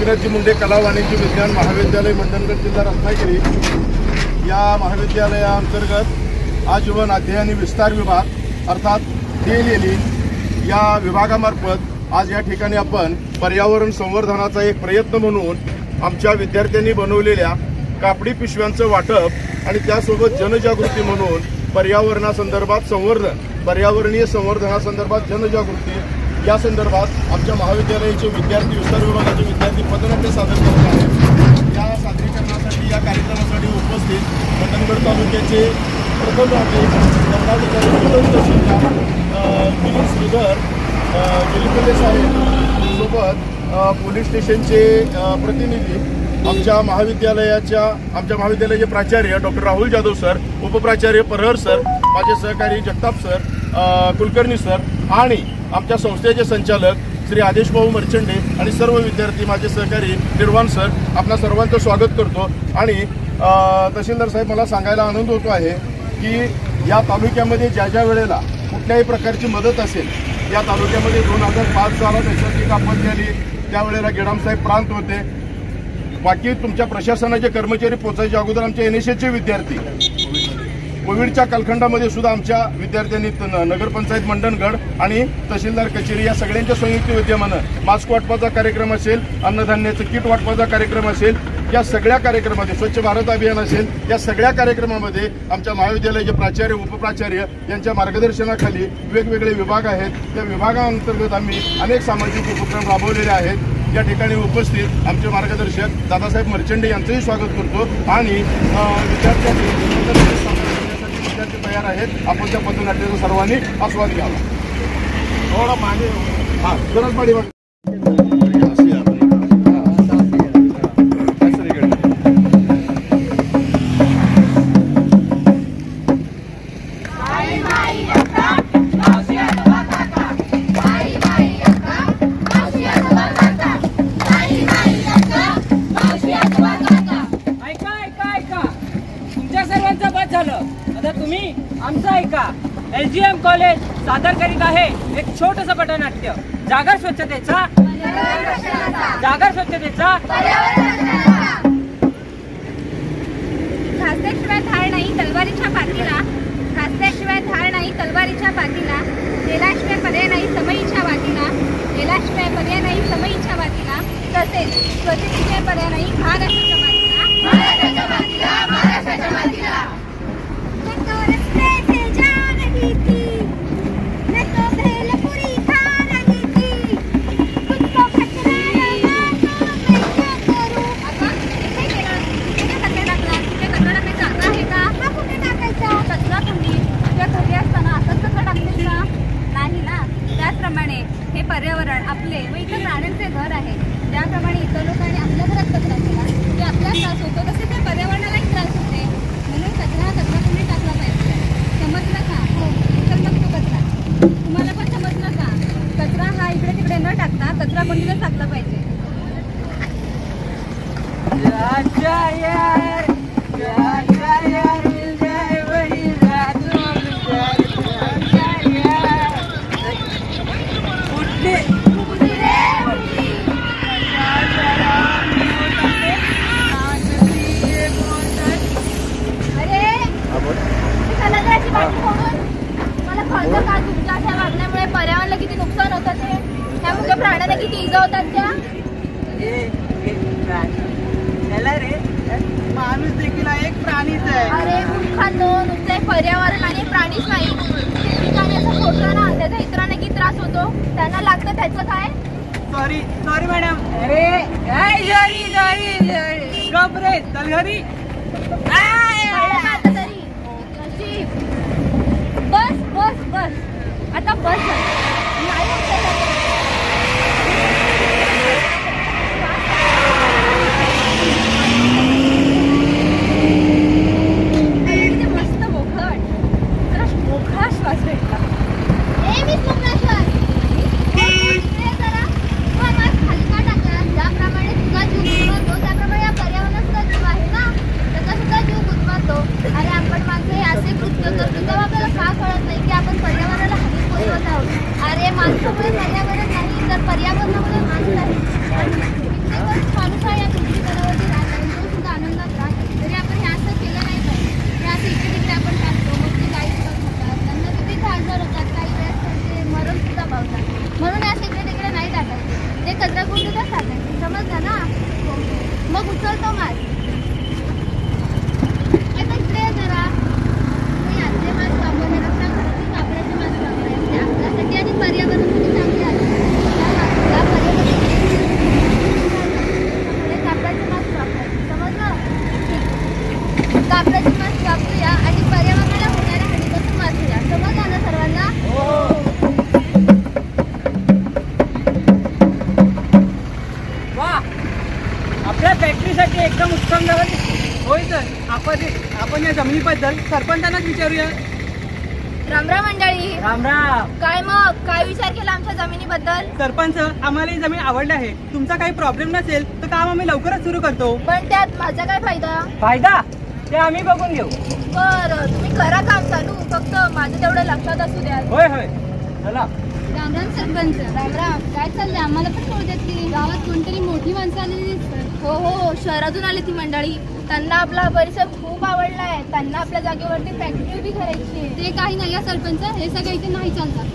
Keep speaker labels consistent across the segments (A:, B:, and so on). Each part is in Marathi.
A: एकनाथजी मुंडे कला वाणिज्य विज्ञान महाविद्यालय मंडणगड जिल्हा रत्नागिरी या महाविद्यालयाअंतर्गत आजीवन अध्ययन आणि विस्तार विभाग अर्थात DLLE या विभागामार्फत आज या ठिकाणी आपण पर्यावरण संवर्धनाचा एक प्रयत्न म्हणून आमच्या विद्यार्थ्यांनी बनवलेल्या कापडी पिशव्यांचं वाटप आणि त्यासोबत जनजागृती म्हणून पर्यावरणासंदर्भात संवर्धन पर्यावरणीय संवर्धनासंदर्भात जनजागृती या संदर्भात आमच्या महाविद्यालयाचे विद्यार्थी विस्तार विभागाचे विद्यार्थी पथनाट्य सादर करत आहेत। या सादरीकरणासाठी या कार्यक्रमासाठी उपस्थित मंडणगड तालुक्याचे प्रथम श्रीधर जिल्हे साहेब सोबत पोलीस स्टेशनचे प्रतिनिधी आमच्या महाविद्यालयाचे प्राचार्य डॉक्टर राहुल जाधव सर, उपप्राचार्य परहर सर, माझे सहकारी जगताप सर, कुलकर्णी सर आणि आमच्या संस्थेचे संचालक श्री आदेश भाऊ मर्चंडे आणि सर्व विद्यार्थी माझे सहकारी निर्वाण सर आपल्या सर्वांचं स्वागत करतो। आणि तहसीलदार साहेब मला सांगायला आनंद होतो आहे की या तालुक्यामध्ये ज्या वेळेला कुठल्याही प्रकारची मदत असेल, या तालुक्यामध्ये 2005 साला नैसर्गिक आपत्ती आली त्यावेळेला गेडाम साहेब प्रांत होते, बाकी तुमच्या प्रशासनाचे कर्मचारी पोहोचायच्या अगोदर आमच्या NSSचे विद्यार्थी कोविडच्या कालखंडामध्ये सुद्धा आमच्या विद्यार्थ्यांनी नगरपंचायत मंडणगड आणि तहसीलदार कचेरी या सगळ्यांच्या संयुक्त विद्यमानं मास्क वाटपाचा कार्यक्रम असेल, अन्नधान्याचं किट वाटपाचा कार्यक्रम असेल, या सगळ्या कार्यक्रमामध्ये स्वच्छ भारत अभियान असेल, या सगळ्या कार्यक्रमामध्ये आमच्या महाविद्यालयाचे प्राचार्य उपप्राचार्य यांच्या मार्गदर्शनाखाली वेगवेगळे विभाग आहेत। त्या विभागाअंतर्गत आम्ही अनेक सामाजिक उपक्रम राबवलेले आहेत। या ठिकाणी उपस्थित आमचे मार्गदर्शक दादासाहेब मर्चंडे यांचंही स्वागत करतो आणि विद्यार्थी तयार आहेत। आपण त्या पथनाट्याचा सर्वांनी आस्वाद घ्यावा। थोडा मागे गरज पाडी
B: आमचं ऐका। LGM कॉलेज सादर करीत आहे एक छोटंसं पथनाट्य जागर स्वच्छतेचा
C: घासल्याशिवाय धार नाही तलवारीच्या पाठीला, घासल्याशिवाय धार नाही तलवारीच्या पाठीला, गेल्याशिवाय पर्याय नाही समईच्या वाटीला, गेल्याशिवाय पर्याय नाही समईच्या वाटीला, तसेच स्वच्छतेशिवाय पर्याय नाही महाराष्ट्राच्या वाटीला। हे पर्यावरण आपले व इतर प्राण्यांचे घर आहे। ज्याप्रमाणे इतर लोकांनी आपल्या घरात कचरा केला की आपला त्रास होतो, तसेच त्या पर्यावरणालाही त्रास होते। म्हणून कचरा कुंडी टाकला पाहिजे। समजलं का? हो। तर मग तो कचरा तुम्हाला पण समजलं का? कचरा हा इकडे तिकडे न टाकता कचरा कुंडीलाच टाकला पाहिजे। पर्यावरणाला किती नुकसान होतं ते, त्यामुळे प्राण्यांना किती इजा होतात त्या।
B: माणूस देखील एक प्राणीच आहे।
C: अरे मूर्खांनो, नुसते पर्यावरण आणि प्राणीच नाही, ठिकाणी असं फोडलं ना त्याचा इतरांना किती त्रास होतो, त्यांना लागतं त्याचं काय?
B: Sorry madam. अरे गप रे, चल घरी।
C: बस आता बस नाही मस्त मोकळा श्वास भेटला। हलका टाकला ज्याप्रमाणे तुझा जीव गुदमरतो त्याप्रमाणे या पर्यावरणात सुद्धा जीव आहे ना, त्याचा सुद्धा जीव गुदमरतो। अरे आपण माणसं हे असे कृत्य करतो तेव्हा आपल्याला का कळत नाही की आपण पर्यावरणाला हानी पोहोचवत आहोत। अरे माणसामुळे पर्यावरण नाही तर पर्यावरणामुळे माणूस आहे। आणि तो माणूस आहे या पृथ्वी तलावरती राहत आहे, तो सुद्धा आनंदात राहतो. तरी आपण हे असं केलं नाही पाहिजे. हे असं इकडे तिकडे आपण टाकतो, मग ते गाई होतात, त्यांना किती आजार होतात, काही वेळेस त्यांचे मरण सुद्धा पावतात. म्हणून हे असं इकडे तिकडे नाही टाकायचे, ते कचरा कुंडीतच टाकायचे. समजलं ना? मग उचलतो माल. आता इकडे जरा हे आजचे मास्क वापरले रस्ता घरातील कापडाचे मास्क वापरायचे. ते आपल्यासाठी आणि पर्यावरणासाठी चांगले आहे. त्या पर्यावरणासाठी कापडाचे मास्क वापरायचे. समजलं? कापडाचे मास्क वापरूया आणि पर्यावरणाला होणाऱ्या हानीपासून वाचूया. समजलं ना सर्वांना?
B: वा, आपल्या फॅक्टरीसाठी एकदम उत्तम जागा दिसते.
D: होय सर, आपण या जमिनीबद्दल सरपंचांनाच विचारूया.
C: रामराम मंडळी.
B: राम राम.
C: काय मग काय विचार केला आमच्या जमिनीबद्दल?
D: सरपंच, आम्हाला ही जमीन आवडली आहे. तुमचा काही प्रॉब्लेम नसेल तर काम आम्ही लवकरच सुरू करतो.
C: पण त्यात माझा काय फायदा?
B: फायदा ते आम्ही बघून घेऊ.
C: बरं, तुम्ही करा काम चालू, फक्त माझं तेवढं लक्षात असू द्या.
B: होय होय, चला.
C: रामराम सरपंच. रामराम. काय चाललंय? आम्हाला पण कळू देत की गावात कोणतरी मोठी माणसं आलेली दिसतात. हो हो, शहरातून आली ती मंडळी. त्यांना आपला परिसर खूप आवडलाय. त्यांना आपल्या जागेवरती फॅक्टरी उभी करायची आहे. ते काही नाही सरपंच, हे सगळं इथे नाही चालतात.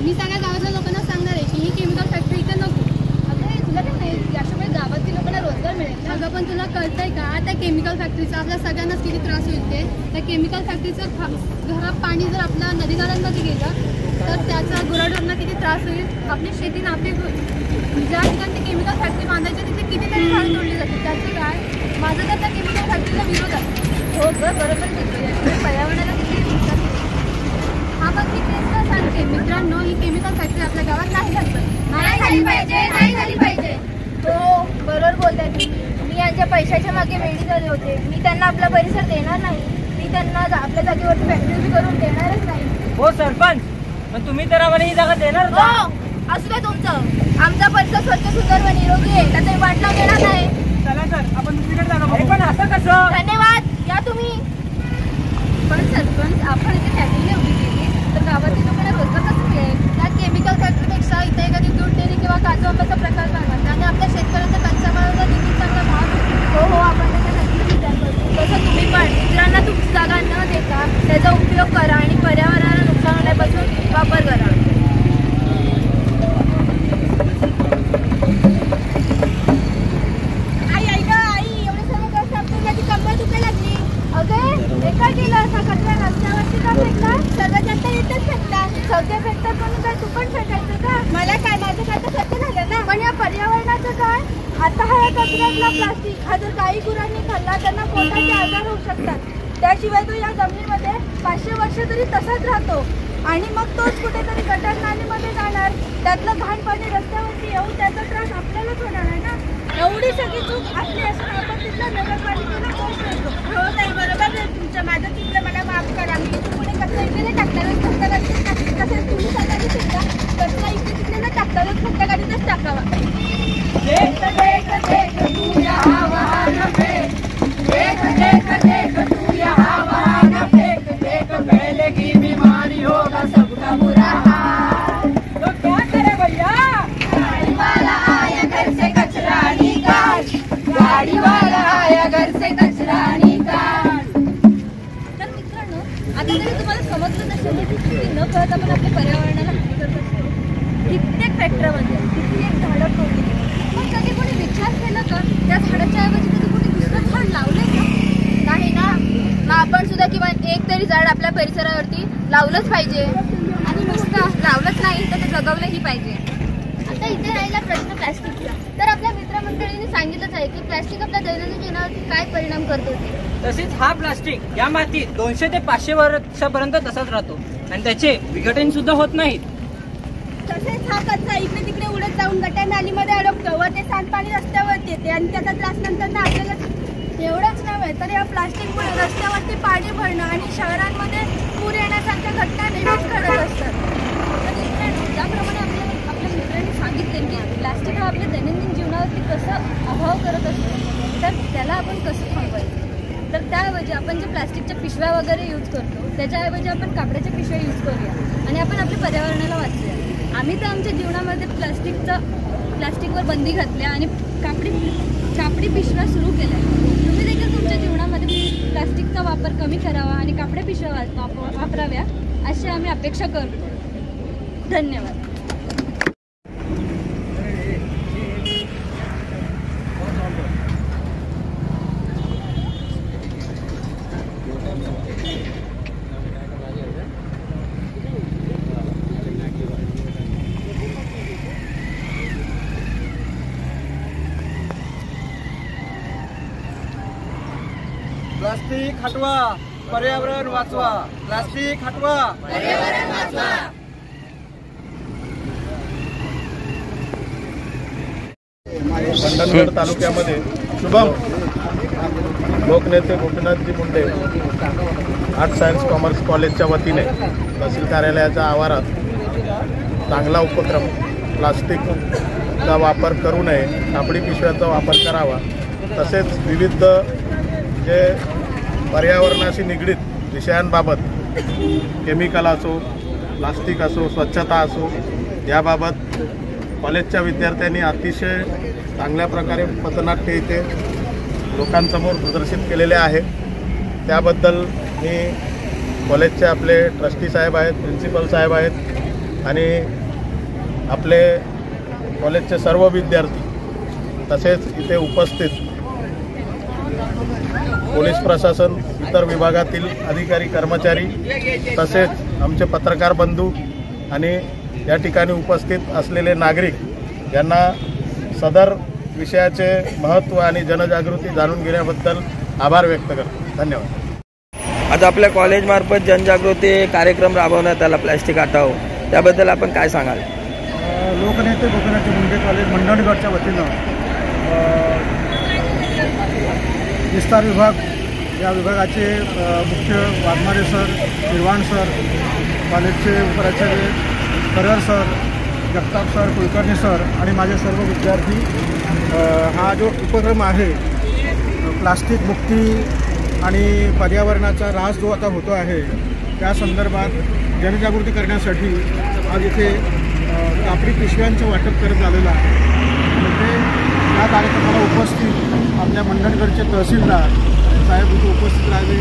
C: मी सगळ्या गावातल्या लोकांना सांगणार आहे की ही केमिकल फॅक्टरी इथे नको. अगं तुला काय नाही, याशिवाय गावातील लोकांना रोजगार मिळेल. अगं पण तुला कळतंय का त्या केमिकल फॅक्टरीचा आपल्या सगळ्यांनाच किती त्रास होईल ते? त्या केमिकल फॅक्टरीचं घरात पाणी जर आपल्या नदी नाल्यांमध्ये गेलं तर त्याचा गुराढोरांना किती त्रास होईल, आपली शेती नापीक होईल. ज्या ठिकाणी ते केमिकल फॅक्टरी बांधायची तिथे कितीतरी झाडं तोडली जाते. त्याचं काय? माझं तर त्या केमिकल फॅक्टरीला विरोध आहे. हो गं, बरोबर घेतलं. पर्यावरणाला किती नुकसान होईल. हा पण मी तेच तर सांगते मित्रांनो, ही केमिकल फॅक्टरी आपल्या गावात नाही झाली पाहिजे. नाही झाली पाहिजे. हो, बरोबर बोलताय तुम्ही. मी यांच्या पैशाच्या मागे वेळी झाले होते. मी त्यांना आपला परिसर देणार नाही. मी त्यांना आपल्या जागेवरती फॅक्टरी उभी करून देणारच नाही.
B: हो सरपंच, पण तुम्ही तर आम्हाला ही जागा देणार
C: हो, असू दे तुमचं. आमचा परिसर स्वच्छ सुंदर व निरोगी आहे, त्याचा वाट लावलेला नाही.
D: चला सर, आपण दुसरीकडे जागा
B: अरे
D: बघू.
B: पण असं कसं?
C: धन्यवाद, या तुम्ही. पण सरपंच, आपण इथे फॅक्टरी उभी केली तर गावातील लोकांना रोजगार कसं मिळेल? त्या केमिकल फॅक्टरीपेक्षा इथे एखादी दूध डेअरी किंवा काजू आंब्याचा प्रकार लागला आणि आपल्या शेतकऱ्यांचा कच्च्या मालाला देखील चांगला भाव मिळतो. हो हो, आपण त्याचा नक्कीच विचार करतो. तसं तुम्ही पण मित्रांना तुमची जागा न देता त्याचा उपयोग करा आणि पर्यावरणाला नुकसान होण्यापासून वापर करा. सर्वात जास्त इथेच फेकतात. सगळे फेकतात म्हणून काय तू पण फेकायचं का? मला काय, माझं काय तर स्वच्छ झालं ना. पण या पर्यावरणाचं काय? आता हा कचऱ्यातला प्लास्टिक हा जर गाई गुरांनी खाल्ला त्यांना पोटाचे आजार होऊ शकतात. त्याशिवाय तो या जमिनीमध्ये 500 वर्ष तरी तसाच राहतो आणि मग तोच कुठेतरी गटर नालीमध्ये जाणार. त्यातलं घाण पाणी रस्त्यावरती येऊन त्याचा त्रास आपल्यालाच होणार आहे ना. एवढी सगळी चूक आपली असून आपण तिथल्या नगरपालिकेला दोष देतो. हो नाही, बरोबर आहे तुमचं. माझं तिथलं मला माफ करा. मी पुढे कचरा इकडे टाकतानाच खड्डा गाडीतच तसेच तुम्ही सांगायला शिकता. कचरा इकडे तिकडे न टाकतानाच खड्डा गाडीतच टाकावा. देख देख देख तू यहाँ वहाँ न फेक. देख देख देख तू यहाँ वहाँ न फेक. देख फैलेगी बीमारी होगा सबका बुरा हाल.
B: तो क्या करे भैया?
C: गाड़ी वाला आया घर से कचरा निकाल. गाड़ी वाला आया घर से कचरा निकाल. तर मित्रांनो, आता तरी तुम्हाला समजलं नसेल की न कळत आपण आपल्या पर्यावरणाला हानी करत असतो. कित्येक फॅक्टरीमध्ये कित्येक झाडं तोडली. पण कधी कोणी विचार केला का त्या झाडाच्या ऐवजी कधी कोणी दुसरं झाड लावलंय का? नाही ना. मग आपण सुद्धा किमान एक तरी झाड आपल्या परिसरावरती लावलंच पाहिजे. आणि नुसतं लावलंच नाही तर ते जगवलंही पाहिजे. आता इथे राहिला प्रश्न प्लॅस्टिकचा. तर आपल्या मित्रमंडळींनी सांगितलंच आहे की प्लॅस्टिक आपल्या दैनंदिन जीवनावरती काय परिणाम करतो.
B: तसेच हा प्लास्टिक या मातीत 200 ते 500 वर्षापर्यंत तसाच राहतो आणि त्याचे विघटन सुद्धा होत नाहीत.
C: तसेच हा कचरा इकडे तिकडे उडत जाऊन गटर नालीमध्ये अडकतो व ते सांडपाणी रस्त्यावरती येते आणि त्याचा त्रास नंतर आपल्याला. एवढंच नव्हे तर या प्लास्टिकमुळे रस्त्यावरती पाणी भरणं आणि शहरांमध्ये पूर येण्यासारख्या घटना नेहमीच घडत असतात. त्याप्रमाणे आपल्या मित्रांनी सांगितले की प्लास्टिक हा आपल्या दैनंदिन जीवनावरती कसं अभाव करत असतो, तर त्याला आपण कसं थांबवायचं. तर त्याऐवजी आपण जे प्लास्टिकच्या पिशव्या वगैरे यूज करतो त्याच्याऐवजी आपण कापडाच्या पिशव्या यूज करूया आणि आपण आपल्या पर्यावरणाला वाचूया. आम्ही तर आमच्या जीवनामध्ये प्लास्टिकवर बंदी घातली आणि कापडी पिशव्या सुरू केल्या. तुम्ही देखील तुमच्या जीवनामध्ये प्लास्टिकचा वापर कमी करावा आणि कापडी पिशव्या वापराव्या अशी आम्ही अपेक्षा करतो. धन्यवाद.
E: प्लास्टिक हटवा, पर्यावरण वाचवा. प्लास्टिक हटवा, पर्यावरण वाचवा.
A: मंडणगड तालुक्यामध्ये शुभम लोकनेते Gopinathji Munde arts science commerce कॉलेजच्या वतीने तहसील कार्यालयाच्या आवारात चांगला उपक्रम, प्लास्टिकचा वापर करू नये, कापडी पिशव्यांचा वापर करावा, तसेच विविध जे पर्यावरणाशी निगडीत विषयांबाबत केमिकल असो, प्लास्टिक असो, स्वच्छता असो, याबाबत कॉलेजच्या विद्यार्थ्यांनी अतिशय चांगल्या प्रकारे पथनाट्य इथे लोकांसमोर प्रदर्शित केलेले आहे. त्याबद्दल मी कॉलेजचे आपले ट्रस्टी साहेब आहेत, प्रिन्सिपल साहेब आहेत आणि आपले कॉलेजचे सर्व विद्यार्थी तसेच इथे उपस्थित पोलीस प्रशासन, इतर विभागातील अधिकारी कर्मचारी तसेच आमचे पत्रकार बंधू आणि या ठिकाणी उपस्थित असलेले नागरिक यांना सदर विषयाचे महत्त्व आणि जनजागृती जाणून घेण्याबद्दल आभार व्यक्त करतो. धन्यवाद.
F: आज आपल्या कॉलेजमार्फत जनजागृती कार्यक्रम राबवण्यात आला प्लॅस्टिक हटाव, त्याबद्दल आपण काय सांगाल?
E: लोकनेते गोपीनाथजी मुंडे कॉलेज मंडणगडच्या वतीनं विस्तार विभाग या विभागाचे मुख्य वाघमारे सर, निर्वाण सर, कॉलेजचे उपराचार्य Karar sir, Jagtap sir, Kulkarni sir आणि माझे सर्व विद्यार्थी हा जो उपक्रम आहे प्लास्टिक मुक्ती आणि पर्यावरणाचा ऱ्हास जो आता होतो आहे त्या संदर्भात जनजागृती करण्यासाठी आज इथे कापडी पिशव्यांचं वाटप करत आलेलं आहे. ते या कार्यक्रमाला उपस्थित आपल्या मंडणगडचे तहसीलदार साहेब इथे उपस्थित राहिले,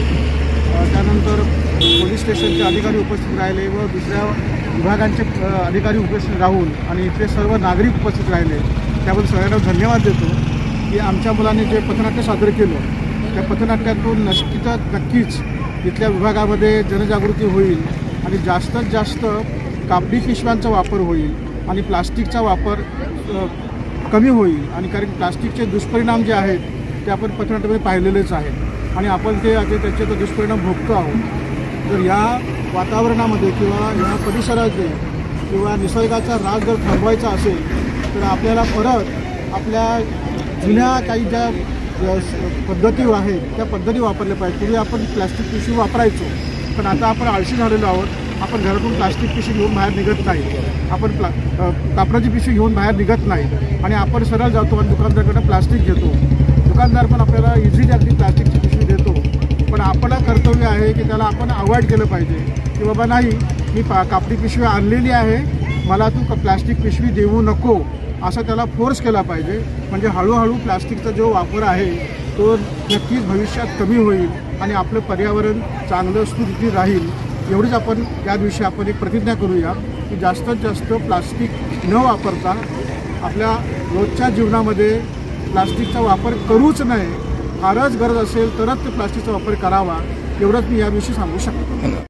E: त्यानंतर पोलीस स्टेशनचे अधिकारी उपस्थित राहिले व दुसऱ्या विभागांचे अधिकारी उपस्थित राहून आणि इथले सर्व नागरिक उपस्थित राहिले. त्याबद्दल सगळ्यांना धन्यवाद देतो की आमच्या मुलांनी जे पथनाट्य सादर केलं त्या पथनाट्यातून नक्कीच इथल्या विभागामध्ये जनजागृती होईल आणि जास्तीत जास्त कापडी पिशव्यांचा वापर होईल आणि प्लास्टिकचा वापर कमी होईल. आणि कारण प्लास्टिकचे दुष्परिणाम जे आहेत ते आपण पथनाट्यामध्ये पाहिलेलेच आहेत आणि आपण ते त्याचे तो दुष्परिणाम भोगतो आहोत. तर या वातावरणामध्ये किंवा या परिसरामध्ये किंवा निसर्गाचा ऱ्हास जर थांबवायचा असेल तर आपल्याला परत आपल्या जुन्या काही ज्या पद्धती आहेत त्या पद्धती वापरल्या पाहिजे. पूर्वी आपण प्लास्टिक पिशवी वापरायचो, पण आता आपण आळशी झालेलो आहोत. आपण घरातून प्लास्टिक पिशवी घेऊन बाहेर निघत नाही, आपण कापडाची पिशवी घेऊन बाहेर निघत नाही आणि आपण सरळ जातो आणि दुकानदाराकडे प्लास्टिक घेतो. दुकानदार पण आपल्याला इझिली अगदी प्लास्टिकची पिशवी देतो, पण आपलं कर्तव्य आहे की त्याला आपण अवॉइड केलं पाहिजे की बाबा नाही, मी कापडी पिशवी आणलेली आहे, मला तू प्लास्टिक पिशवी देऊ नको असं त्याला फोर्स केला पाहिजे. म्हणजे हळूहळू प्लास्टिकचा जो वापर आहे तो नक्कीच भविष्यात कमी होईल आणि आपलं पर्यावरण चांगलं सुरक्षित राहील. एवढीच आपण या दिवशी आपण एक प्रतिज्ञा करूया की जास्तीत जास्त प्लास्टिक न वापरता आपल्या रोजच्या जीवनामध्ये प्लास्टिकचा वापर करूच नये. फारच गरज असेल तरच ते प्लास्टिकचा वापर करावा, एवढंच मी याविषयी सांगू शकतो.